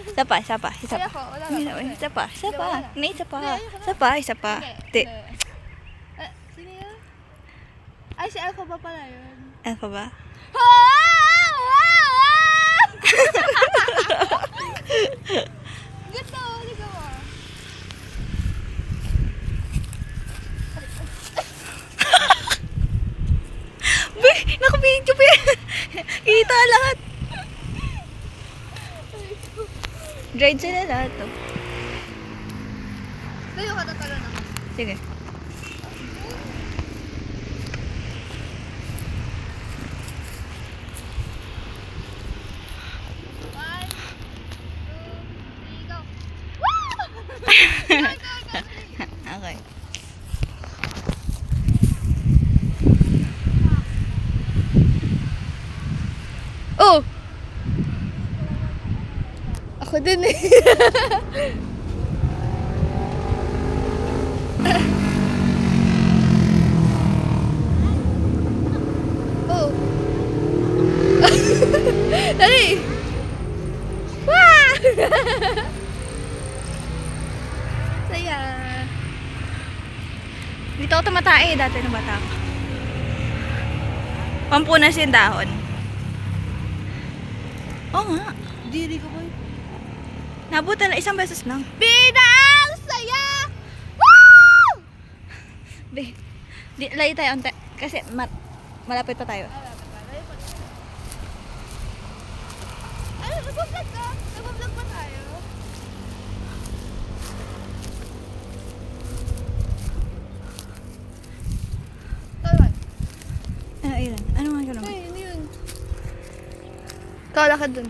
Isa pa, isa pa, isa pa. Ayoko, wala na. Isa pa, isa pa. May isa pa. Hindi, ayoko na. Isa pa, isa pa. Di. Sino yun? Ay, si Alpha ba pala yun? Ano pa ba? Ganda, ligaw ah. Uy, nakabidyo pa yan. Kita lahat. Dried sila lahat to. Tayo ka tatalo na. Sige. One, two, three, go! Okay. Oh! Ako din eh. Oh. Dali! Wah! Saya. Dito ako tumatae dati nung bata ako. Pampunas yung dahon. Oo nga. Diri ko ba? Nabutan na isang beses lang. Bidang saya! Woo! Be, layo tayo onte. Kasi malapit pa tayo. Ano, nag-vlog ka? Nag-vlog pa tayo? Tawag. Ano, ilan? Ano nga ka naman? Ay, ano yun? Kala ka dun.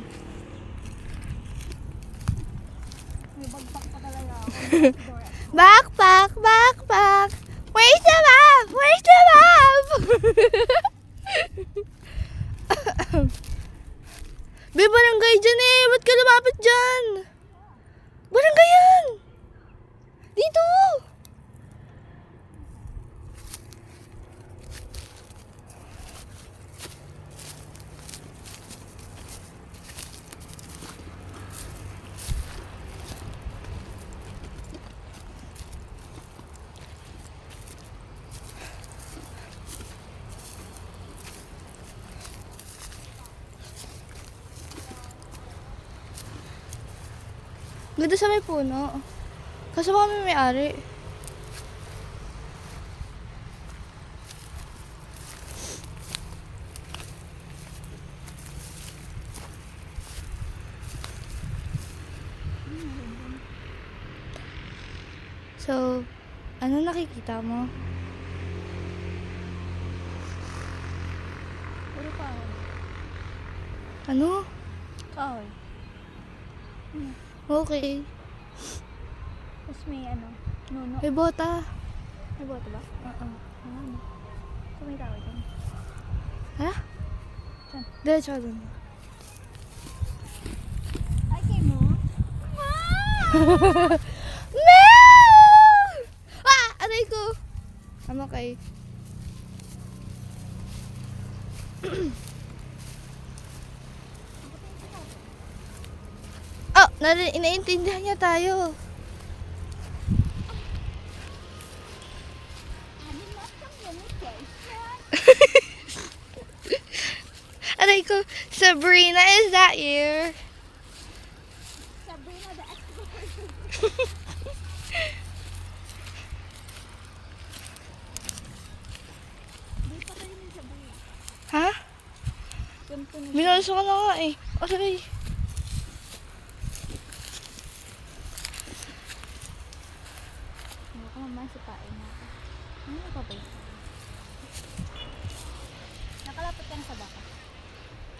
May bagpak pa talaga ako. Backpack, backpack. Where's the map? Where's the map? Be, barangay dyan eh. Ba't ka lumapit dyan? Barangay yan. Dito. Ganda sa may puno. Kaso baka may may-ari. So, ano nakikita mo? Puro kahoy. Ano? Kahoy. Okay. Tapos may ano, nuno. May bota. May boto ba? Oo. Ano? So may tao dyan. Ha? Saan? Diretso ka dun. Ay, kay mo? No! Ah! Aray ko! Tama kay. Oh! Inaintindihan niya tayo. Aray ko, Sabrina, is that you? Sabrina the Di pa kayo ni Sabrina. Ha? Ganito na. Minalas ka na nga eh. Aray. Hindi ko mamasipain natin. Ano na pa ba yun? Nakalapit ka na sa baka.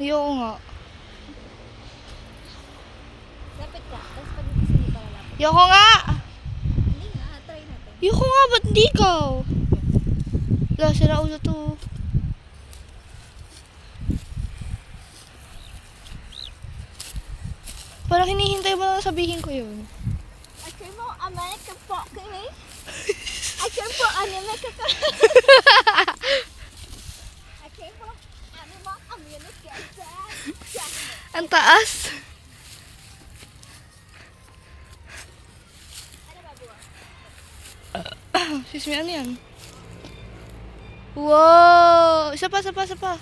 Ayoko nga. Lapit ka. Tapos pag hindi hindi pa lalapit. Ayoko nga! Hindi nga. Try natin. Ayoko nga, ba't di ikaw? Wala, sira ulo to. Parang hinihintay mo na sabihin ko yun. Actually mo, America po. Okay? Actually po, America ka. Actually po, America. Ang taas. Excuse me, ano yan? Wow! Isa pa, isa pa, isa pa.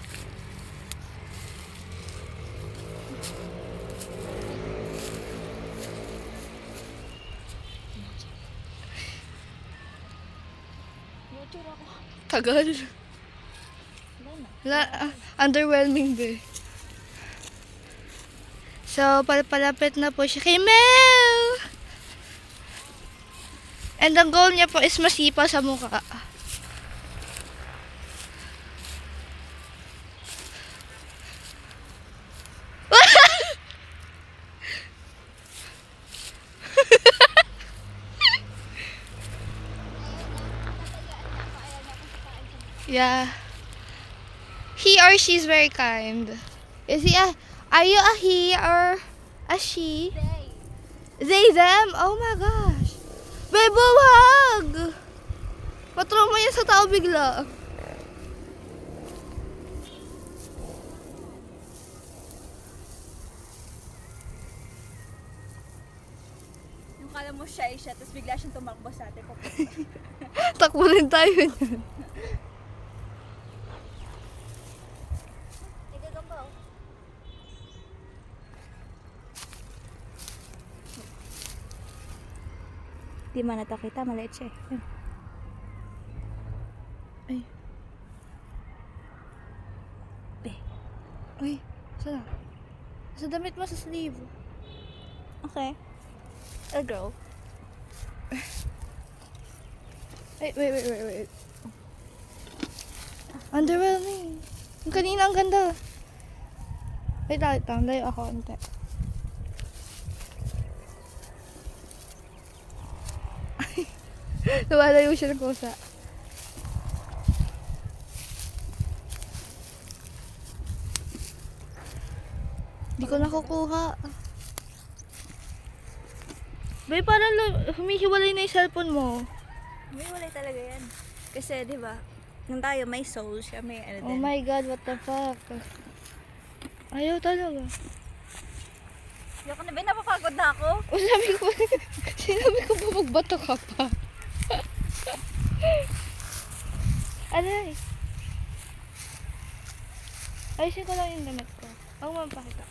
Motor ako. Tagal. Underwhelming ba eh. So, palapit na po siya kay Mel! And ang goal niya po is masipa sa mukha. Yeah. He or she's very kind. Is he a, are you a he or a she? They, them? Oh my gosh. Bebo, wag! Patroma yan sa tao bigla. Yung kala mo siya, tapos bigla siyang tumakbo sa atin. Takbo rin tayo niyan. Di man nata kita, maliit siya. Ay. Be. Uy, saan na? Sa damit mo sa sleeve. Okay. I'll go. Ay, wait. Underwhelming. Yung kanina ang ganda. Wait lang, layo ako ante. Lumalayo siya ng kusa. Di ko nakukuha. Bay, parang humihiwalay na yung cellphone mo. May walay talaga yan. Kasi, di ba, nung tayo may soul siya, may ano Oh din. my God, what the fuck? Ayaw talaga. Yoko na ba, napapagod na ako. Sinabi ko ba magbato ka pa? Aray. Ayusin ko lang yung damit ko. Huwag mo mapakita.